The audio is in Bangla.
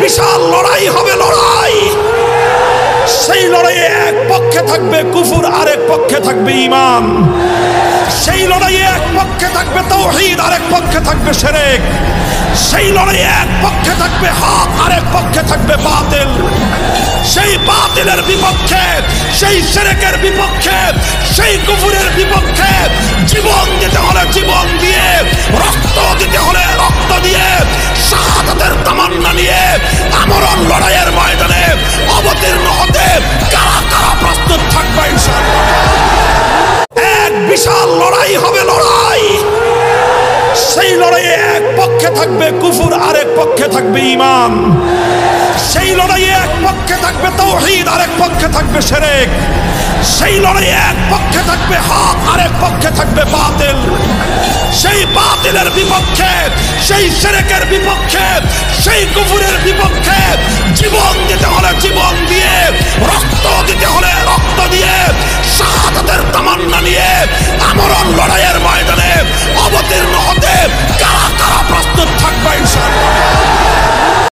বিশাল লড়াই হবে, লড়াই। সেই লড়াইয়ে এক পক্ষে থাকবে কুফর, আরেক পক্ষে থাকবে ঈমান। সেই লড়াইয়ে এক পক্ষে থাকবে তাওহীদ, আরেক পক্ষে থাকবে শিরক। সেই লড়াইয়ে এক পক্ষে থাকবে হক, আরেক পক্ষে থাকবে বাতিল। সেই বাতিলের বিপক্ষে, সেই শিরকের বিপক্ষে, সেই কুফরের বিপক্ষে জীবন দিতে হলে জীবন দিয়ে, রক্ত দিতে হলে রক্ত দিয়ে, শাহাদাতের তামান্না নিয়ে আমরণ লড়াইয়ের ময়দানে অবতীর্ণ হতে কারা কারা প্রস্তুত থাকবে ইনশাআল্লাহ। এক বিশাল লড়াই হবে, লড়াই। সেই লড়াইয়ে এক পক্ষে থাকবে কুফর, আরেক পক্ষে থাকবে ঈমান। সেই লড়াইয়ে এক পক্ষে থাকবে তাওহীদ, আরেক পক্ষে থাকবে শিরক। সেই লড়াইয়ে এক পক্ষে থাকবে হক, আরেক পক্ষে থাকবে বাতিল। সেই বাতিলের বিপক্ষে, সেই শিরকের বিপক্ষে, সেই কুফর